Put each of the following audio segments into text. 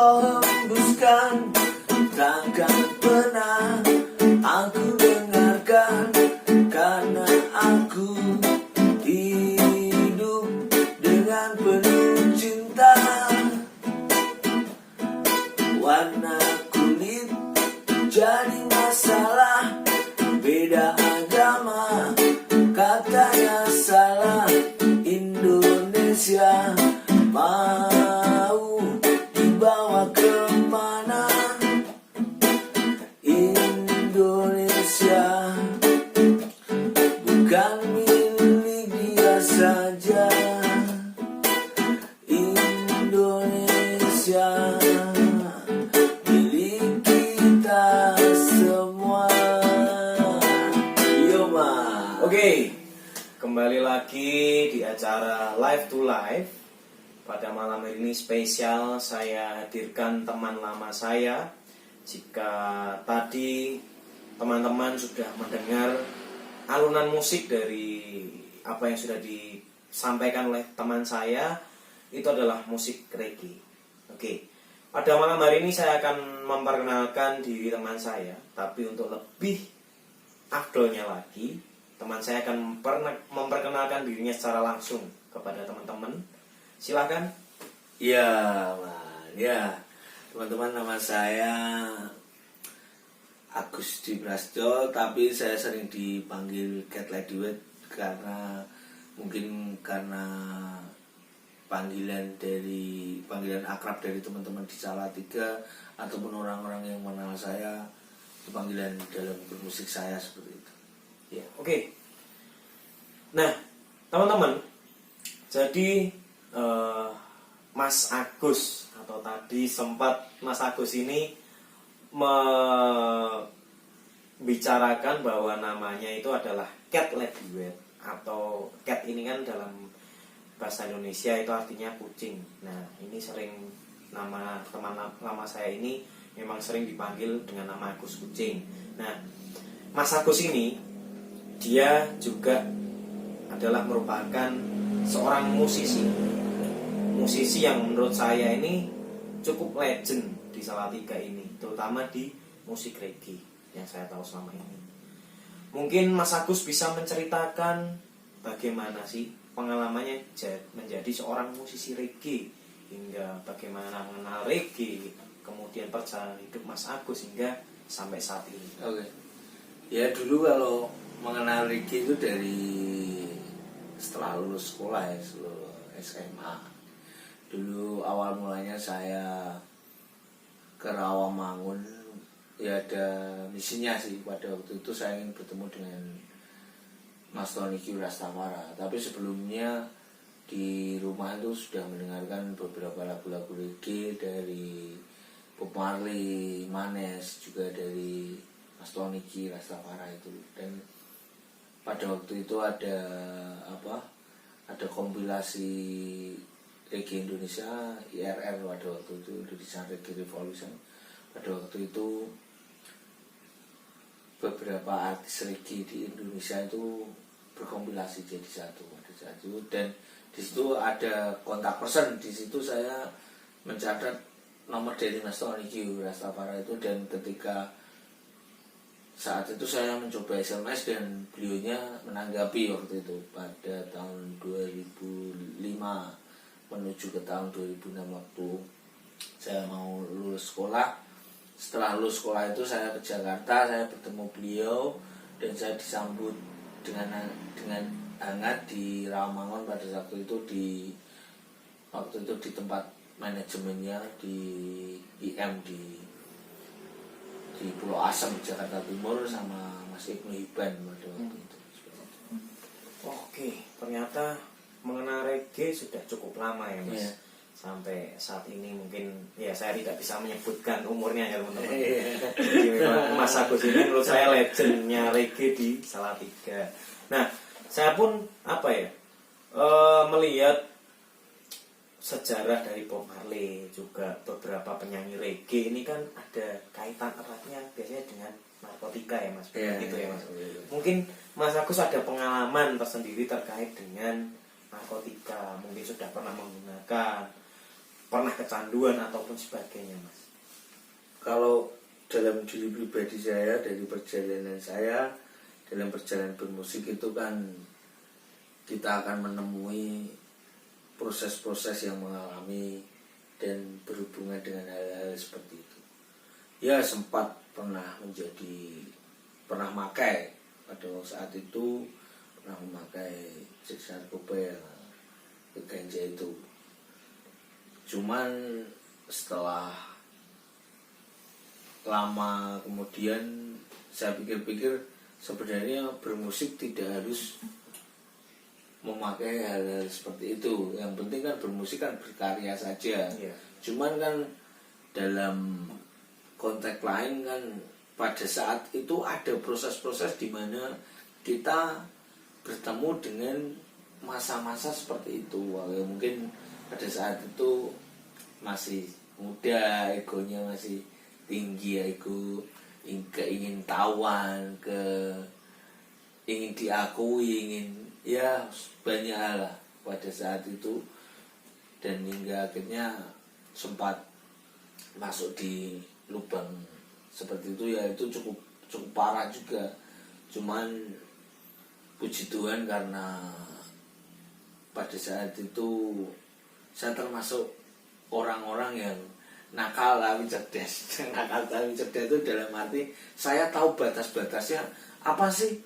kau hembuskan takkan pernah aku dengarkan, karena aku hidup dengan penuh cinta. Warna kulit jadi masalah, beda agama katanya salah. Indonesia mau dibawa kemana? Indonesia bukan milik dia saja. Indonesia milik kita semua. Yo ma. Oke, kembali lagi di acara Live to Live. Pada malam ini spesial saya hadirkan teman lama saya. Jika tadi teman-teman sudah mendengar alunan musik dari apa yang sudah disampaikan oleh teman saya, itu adalah musik reggae. Oke, pada malam hari ini saya akan memperkenalkan diri teman saya. Tapi untuk lebih afdolnya lagi, teman saya akan memperkenalkan dirinya secara langsung kepada teman-teman. Silahkan. Ya, man. Ya, teman-teman, nama saya Agus Diprastyo, tapi saya sering dipanggil Cat Ladywet karena panggilan akrab dari teman-teman di Salatiga ataupun orang-orang yang mengenal saya, panggilan dalam bermusik saya seperti itu. Ya, oke. Nah, teman-teman, jadi Mas Agus atau tadi sempat Mas Agus ini membicarakan bahwa namanya itu adalah Cat Ladywet, atau cat ini kan dalam bahasa Indonesia itu artinya kucing. Nah, ini sering nama teman lama saya ini memang sering dipanggil dengan nama Agus Kucing. Nah, Mas Agus ini dia juga adalah merupakan seorang musisi yang menurut saya ini cukup legend di Salatiga ini, terutama di musik reggae yang saya tahu selama ini. Mungkin Mas Agus bisa menceritakan bagaimana sih pengalamannya menjadi seorang musisi reggae, hingga bagaimana mengenal reggae, kemudian perjalanan hidup Mas Agus hingga sampai saat ini. Oke. Ya, dulu kalau mengenal reggae itu dari setelah lulus sekolah ya, SMA. Dulu awal mulanya saya ke Rawamangun, ya ada misinya sih. Pada waktu itu saya ingin bertemu dengan Mas Tony Q Rastafara. Tapi sebelumnya di rumah itu sudah mendengarkan beberapa lagu-lagu reggae dari Bob Marley, Manes, juga dari Mas Tony Q Rastafara itu. Dan pada waktu itu ada kompilasi reggae Indonesia, IRR pada waktu itu, Indonesian Reggae Revolution. Pada waktu itu beberapa artis reggae di Indonesia itu berkompilasi jadi satu, dan di situ ada kontak person. Di situ saya mencatat nomor dari Mas Tony Q Rastafara itu, dan ketika saat itu saya mencoba SMS dan beliaunya menanggapi waktu itu pada tahun 2005 menuju ke tahun 2006 waktu saya mau lulus sekolah. Setelah lulus sekolah itu saya ke Jakarta, saya bertemu beliau dan saya disambut dengan hangat di Rawamangun pada waktu itu di tempat manajemennya di IM di Pulau Asem, Jakarta Timur, sama Mas Ibnu Hibban pada waktu itu. Oke, ternyata mengenal reggae sudah cukup lama ya Mas. Yeah. Sampai saat ini mungkin ya saya tidak bisa menyebutkan umurnya ya teman-teman. Jadi memang Mas Agus ini menurut saya legendnya reggae di Salatiga. Nah, saya pun melihat sejarah dari Bob Marley, juga beberapa penyanyi reggae ini kan ada kaitan eratnya biasanya dengan narkotika ya Mas. Gitu ya Mas. Mungkin Mas Agus ada pengalaman tersendiri terkait dengan narkotika, mungkin sudah pernah menggunakan pernah kecanduan ataupun sebagainya, Mas? Kalau dalam diri pribadi saya, dari perjalanan saya dalam perjalanan bermusik itu kan kita akan menemui proses-proses yang mengalami dan berhubungan dengan hal-hal seperti itu. Ya sempat pernah makai pada saat itu, pernah memakai jenis narkoba yang ganja itu. Cuman setelah lama kemudian saya pikir-pikir sebenarnya bermusik tidak harus memakai hal-hal seperti itu. Yang penting kan bermusik kan berkarya saja. Iya. Cuman kan dalam konteks lain kan pada saat itu ada proses-proses di mana kita bertemu dengan masa-masa seperti itu. Ya, mungkin pada saat itu masih muda, egonya masih tinggi, ego ingin tawan, ingin diakui, ingin ya banyak hal lah pada saat itu, dan hingga akhirnya sempat masuk di lubang seperti itu. Ya itu cukup parah juga. Cuman puji Tuhan karena pada saat itu saya termasuk orang-orang yang nakal tapi cerdas. Nakal tapi cerdas itu dalam arti saya tahu batas-batasnya apa sih,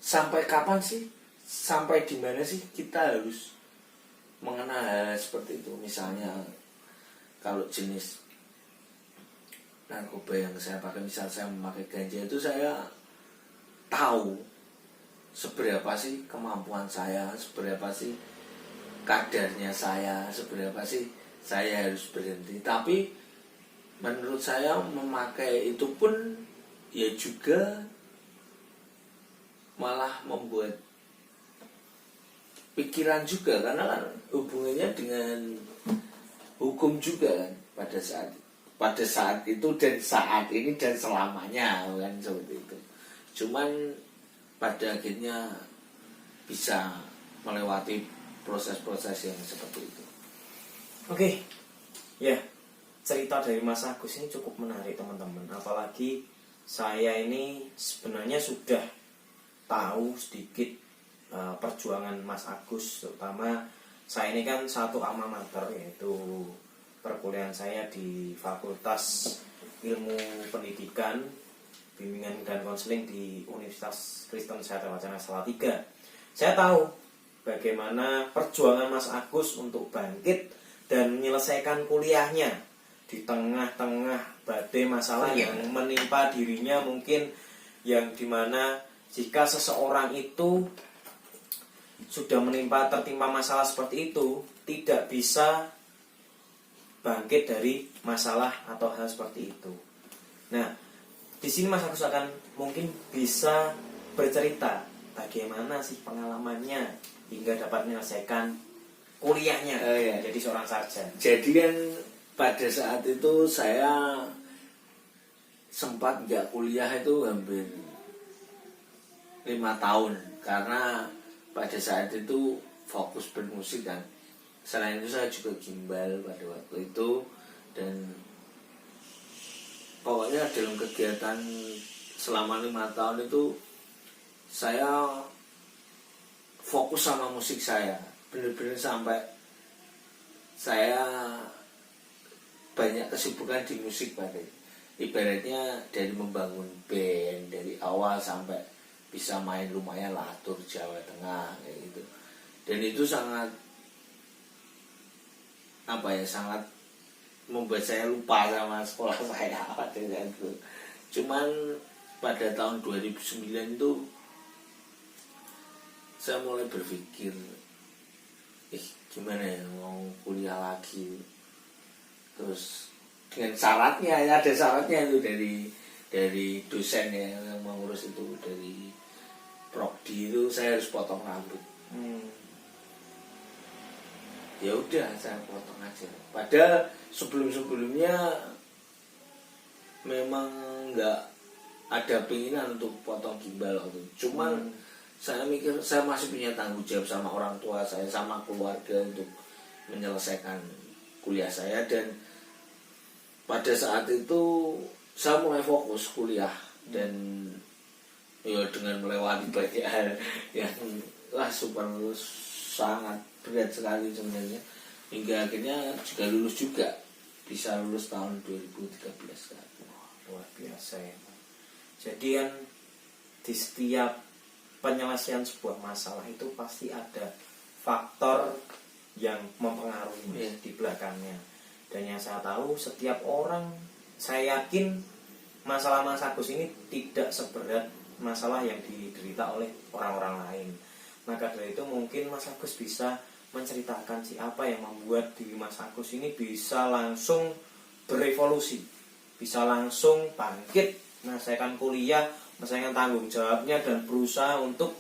sampai kapan sih, sampai di mana sih kita harus mengenal hal seperti itu. Misalnya kalau jenis narkoba yang saya pakai, misal saya memakai ganja, itu saya tahu seberapa sih kemampuan saya, seberapa sih kadarnya saya, seberapa sih saya harus berhenti. Tapi menurut saya memakai itu pun ya juga malah membuat pikiran juga, karena kan hubungannya dengan hukum juga kan pada saat itu dan saat ini dan selamanya kan seperti itu. Cuman pada akhirnya bisa melewati proses-proses yang seperti itu. Oke, ya, cerita dari Mas Agus ini cukup menarik teman-teman. Apalagi saya ini sebenarnya sudah tahu sedikit perjuangan Mas Agus, terutama saya ini kan satu alma mater, yaitu perkuliahan saya di Fakultas Ilmu Pendidikan, Bimbingan dan Konseling di Universitas Kristen Sehat Wacana Salatiga. Saya tahu bagaimana perjuangan Mas Agus untuk bangkit dan menyelesaikan kuliahnya di tengah-tengah badai masalah yang menimpa dirinya, mungkin yang dimana jika seseorang itu sudah tertimpa masalah seperti itu, tidak bisa bangkit dari masalah atau hal seperti itu. Nah, di sini Mas Agus akan mungkin bisa bercerita bagaimana sih pengalamannya hingga dapat menyelesaikan kuliahnya jadi seorang sarjana. Jadi kan pada saat itu saya sempat nggak kuliah itu hampir 5 tahun, karena pada saat itu fokus bermusik kan. Selain itu saya juga gimbal pada waktu itu, dan pokoknya dalam kegiatan selama 5 tahun itu saya fokus sama musik saya, benar-benar sampai saya banyak kesibukan di musik pada ibaratnya dari membangun band dari awal sampai bisa main lumayan lah tur Jawa Tengah kayak gitu. Dan itu sangat sangat membuat saya lupa sama sekolah saya pada saat itu. Cuman pada tahun 2009 itu saya mulai berpikir, gimana ya mau kuliah lagi. Terus dengan syaratnya, ada syaratnya itu dari dosen yang mengurus itu, dari prodi itu saya harus potong rambut. Ya udah saya potong aja. Padahal sebelumnya memang nggak ada keinginan untuk potong gimbal waktu itu. Cuman saya mikir saya masih punya tanggung jawab sama orang tua saya, sama keluarga untuk menyelesaikan kuliah saya, dan pada saat itu saya mulai fokus kuliah dan ya dengan melewati banyak hal yang super sangat berat sekali sebenarnya, hingga akhirnya juga lulus juga, bisa lulus tahun 2013 kan. Luar biasa ya. Jadi kan di setiap penyelesaian sebuah masalah itu pasti ada faktor yang mempengaruhi di belakangnya. Dan yang saya tahu, setiap orang, saya yakin masalah Mas Agus ini tidak seberat masalah yang diderita oleh orang-orang lain. Maka dari itu mungkin Mas Agus bisa menceritakan apa yang membuat diri Mas Agus ini bisa langsung berevolusi, bisa langsung bangkit, menyelesaikan kuliah, menyelesaikan tanggung jawabnya, dan berusaha untuk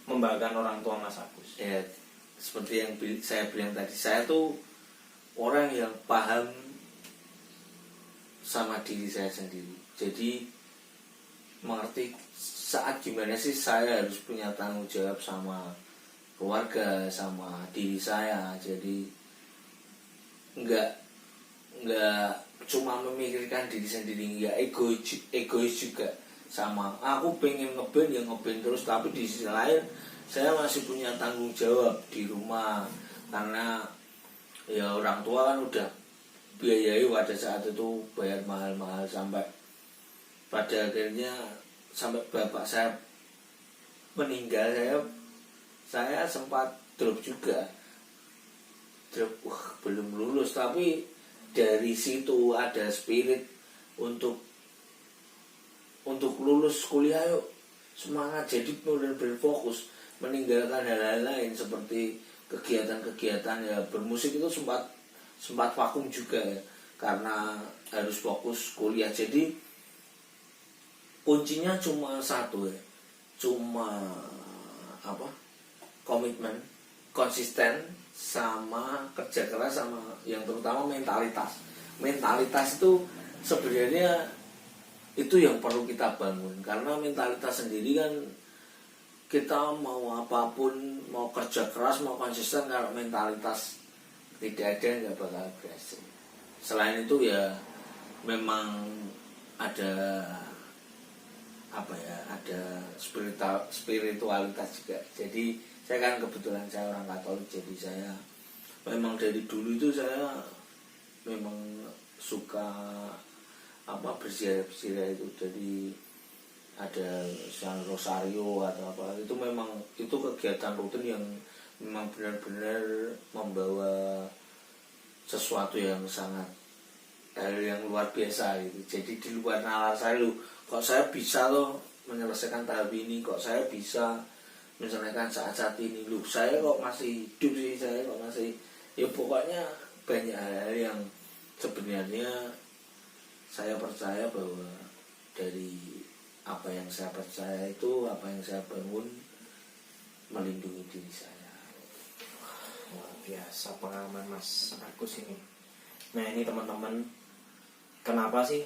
membanggakan orang tua Mas Agus. Ya, seperti yang saya bilang tadi, saya tuh orang yang paham sama diri saya sendiri. Jadi mengerti saat gimana sih saya harus punya tanggung jawab sama keluarga, sama diri saya. Jadi nggak cuma memikirkan diri sendiri, nggak egois juga. Sama aku pengen ngeband ya ngeband terus, tapi di sisi lain saya masih punya tanggung jawab di rumah, karena ya orang tua kan udah biayai pada saat itu, bayar mahal-mahal, sampai pada akhirnya sampai bapak saya meninggal, saya sempat drop juga, belum lulus, tapi dari situ ada spirit untuk lulus kuliah, yuk semangat, jadi benar berfokus, meninggalkan hal-hal lain seperti kegiatan-kegiatan ya bermusik itu sempat vakum juga ya, karena harus fokus kuliah. Jadi kuncinya cuma satu ya, cuma komitmen, konsisten, sama kerja keras, sama yang terutama mentalitas itu sebenarnya itu yang perlu kita bangun, karena mentalitas sendiri kan, kita mau apapun, mau kerja keras, mau konsisten, kalau mentalitas tidak ada nggak bakal berhasil. Selain itu ya memang ada ada spiritualitas juga. Jadi saya kan kebetulan saya orang Katolik, jadi saya memang dari dulu itu saya memang suka berziarah itu. Jadi ada yang rosario atau apa, itu memang itu kegiatan rutin yang memang benar-benar membawa sesuatu yang sangat hal yang luar biasa gitu. Jadi di luar nalar saya, kok saya bisa loh menyelesaikan tahap ini, kok saya bisa menyelesaikan saat-saat ini, saya kok masih hidup sih, saya kok masih, ya pokoknya banyak hal yang sebenarnya saya percaya bahwa dari apa yang saya percaya itu, apa yang saya bangun melindungi diri saya. Luar biasa pengalaman Mas Agus ini. Nah ini teman-teman, kenapa sih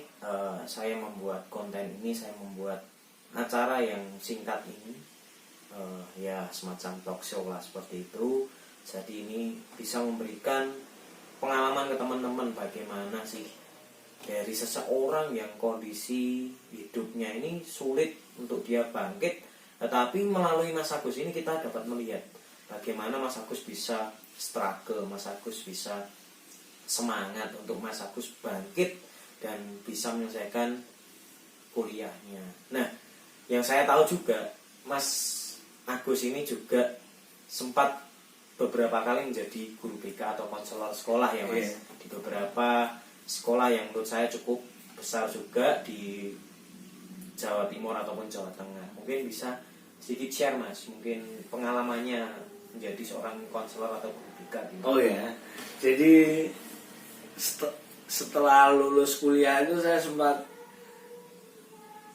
saya membuat konten ini, saya membuat acara yang singkat ini, ya semacam talk show lah seperti itu. Jadi ini bisa memberikan pengalaman ke teman-teman bagaimana sih dari seseorang yang kondisi hidupnya ini sulit untuk dia bangkit, tetapi melalui Mas Agus ini kita dapat melihat bagaimana Mas Agus bisa struggle, Mas Agus bisa semangat untuk Mas Agus bangkit dan bisa menyelesaikan kuliahnya. Nah, yang saya tahu juga Mas Agus ini juga sempat beberapa kali menjadi guru BK atau konselor sekolah ya Mas, di beberapa sekolah yang menurut saya cukup besar juga di Jawa Timur ataupun Jawa Tengah. Mungkin bisa sedikit share Mas, mungkin pengalamannya menjadi seorang konselor atau guru BK. Oh ya, jadi setelah lulus kuliah itu saya sempat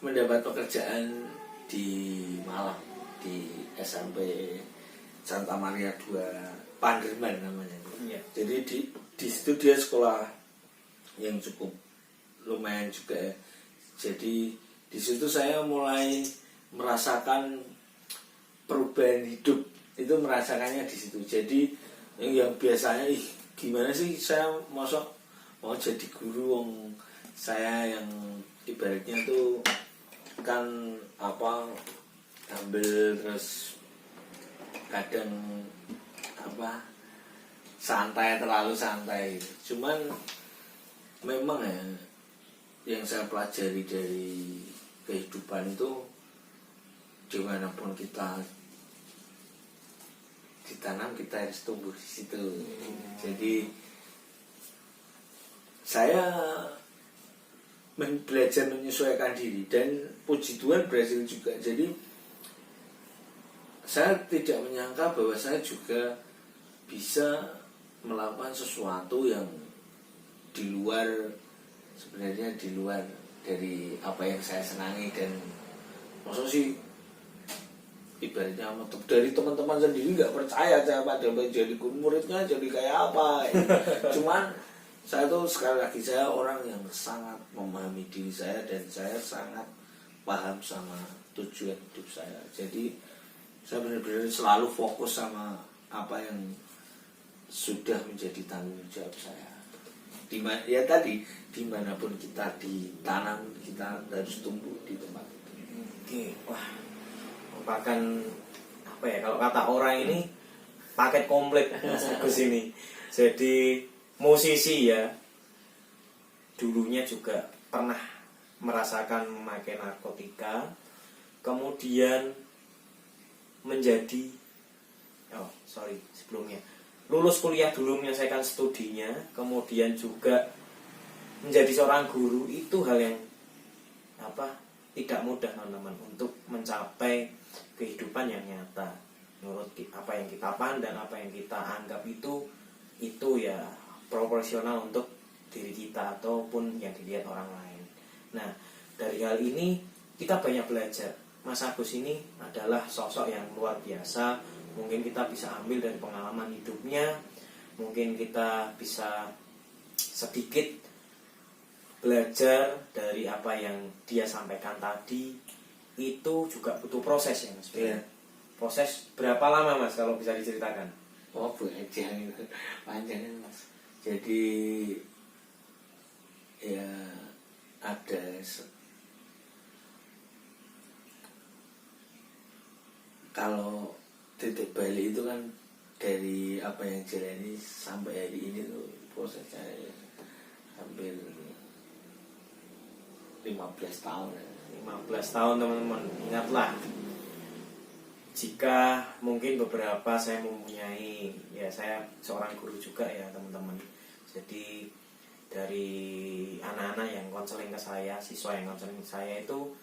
mendapat pekerjaan di Malang, di SMP Santa Maria 2 Panderman namanya. Iya. Jadi di situ dia sekolah yang cukup lumayan juga ya. Jadi di situ saya mulai merasakan perubahan hidup, itu merasakannya di situ. Jadi yang biasanya gimana sih saya masuk mau jadi guru wong saya yang ibaratnya tuh kan apa ambil terus kadang apa santai terlalu santai. Cuman memang ya yang saya pelajari dari kehidupan itu dimanapun kita ditanam kita harus tumbuh di situ. Jadi saya belajar menyesuaikan diri dan puji Tuhan berhasil juga. Jadi saya tidak menyangka bahwa saya juga bisa melakukan sesuatu yang di luar sebenarnya di luar dari apa yang saya senangi. Dan maksud sih ibaratnya dari teman-teman sendiri nggak percaya saya pada jadi muridnya jadi kayak apa. Cuman saya tuh sekali lagi saya orang yang sangat memahami diri saya dan saya sangat paham sama tujuan hidup saya. Jadi saya benar-benar selalu fokus sama apa yang sudah menjadi tanggung jawab saya. Ya tadi dimanapun kita ditanam kita harus tumbuh di tempat itu. Oke, wah merupakan apa ya kalau kata orang ini paket komplit Mas Agus ini. Jadi musisi ya, dulunya juga pernah merasakan memakai narkotika, kemudian menjadi sebelumnya lulus kuliah dulu menyelesaikan studinya, kemudian juga menjadi seorang guru. Itu hal yang tidak mudah teman-teman untuk mencapai kehidupan yang nyata menurut apa yang kita pandang, apa yang kita anggap itu ya proporsional untuk diri kita ataupun yang dilihat orang lain. Nah, dari hal ini kita banyak belajar. Mas Agus ini adalah sosok yang luar biasa. Mungkin kita bisa ambil dari pengalaman hidupnya, mungkin kita bisa sedikit belajar dari apa yang dia sampaikan tadi. Itu juga butuh proses ya Mas. Yeah. Proses berapa lama Mas kalau bisa diceritakan? Oh panjang Mas. Jadi ya ada kalau titik balik itu kan dari apa yang jalani sampai hari ini tuh prosesnya hampir 15 tahun. 15 tahun teman-teman. Ingatlah, jika mungkin beberapa saya mempunyai, ya saya seorang guru juga ya teman-teman. Jadi dari anak-anak yang konseling ke saya, siswa yang konseling ke saya itu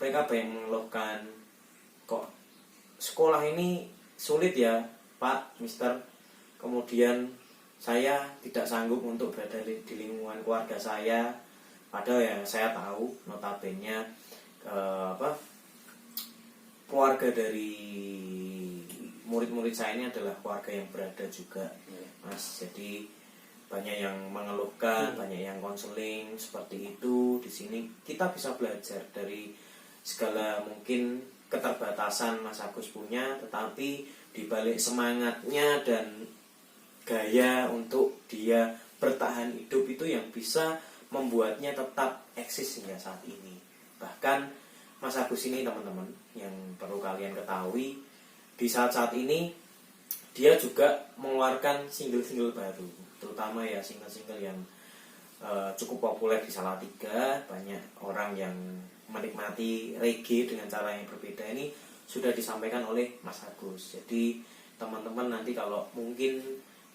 mereka banyak mengeluhkan, kok sekolah ini sulit ya Pak, Mister. Kemudian saya tidak sanggup untuk berada di lingkungan keluarga saya. Padahal ya saya tahu notabene keluarga dari murid-murid saya ini adalah keluarga yang berada juga, Mas. Jadi banyak yang mengeluhkan, banyak yang konseling seperti itu. Di sini kita bisa belajar dari segala mungkin keterbatasan Mas Agus punya, tetapi dibalik semangatnya dan gaya untuk dia bertahan hidup itu yang bisa membuatnya tetap eksis hingga saat ini. Bahkan Mas Agus ini teman-teman yang perlu kalian ketahui, di saat-saat ini dia juga mengeluarkan single-single baru, terutama ya single-single yang cukup populer di Salatiga. Banyak orang yang menikmati reggae dengan cara yang berbeda. Ini sudah disampaikan oleh Mas Agus. Jadi teman-teman nanti kalau mungkin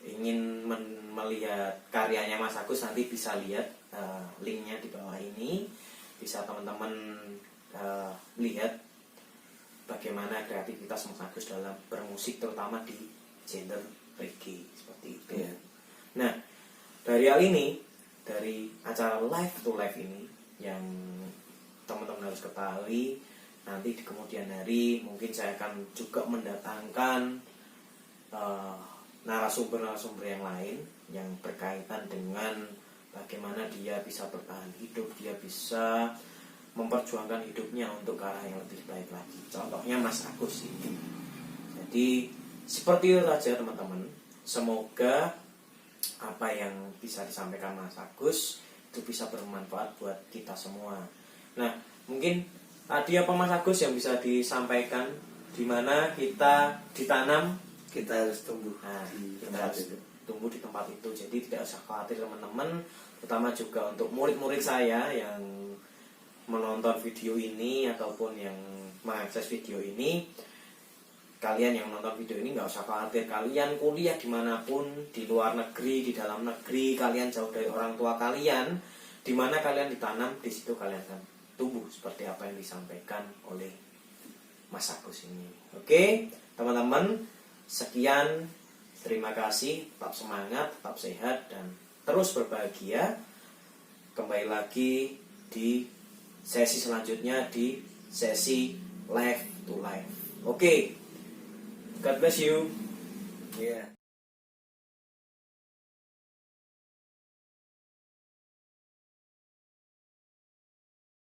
ingin melihat karyanya Mas Agus, nanti bisa lihat linknya di bawah ini. Bisa teman-teman lihat bagaimana kreativitas Mas Agus dalam bermusik, terutama di genre reggae seperti itu. Yeah. Nah, dari hal ini, dari acara Live to Live ini yang teman-teman harus ketahui, nanti di kemudian hari mungkin saya akan juga mendatangkan narasumber-narasumber yang lain yang berkaitan dengan bagaimana dia bisa bertahan hidup, dia bisa memperjuangkan hidupnya untuk ke arah yang lebih baik lagi. Contohnya Mas Agus ini. Jadi seperti itu saja teman-teman. Semoga apa yang bisa disampaikan Mas Agus itu bisa bermanfaat buat kita semua. Nah, mungkin tadi apa Mas Agus yang bisa disampaikan di mana kita ditanam, kita harus tumbuh nah, di kita tempat harus itu. tumbuh di tempat itu. Jadi tidak usah khawatir teman-teman, terutama juga untuk murid-murid saya yang menonton video ini ataupun yang mengakses video ini. Kalian yang menonton video ini nggak usah khawatir, kalian kuliah dimanapun, di luar negeri, di dalam negeri, kalian jauh dari orang tua kalian, di mana kalian ditanam, di situ kalian akan tumbuh seperti apa yang disampaikan oleh Mas Agus ini. Oke, teman-teman, sekian, terima kasih, tetap semangat, tetap sehat, dan terus berbahagia. Kembali lagi di sesi selanjutnya, di sesi live to live. Oke, God bless you. Yeah.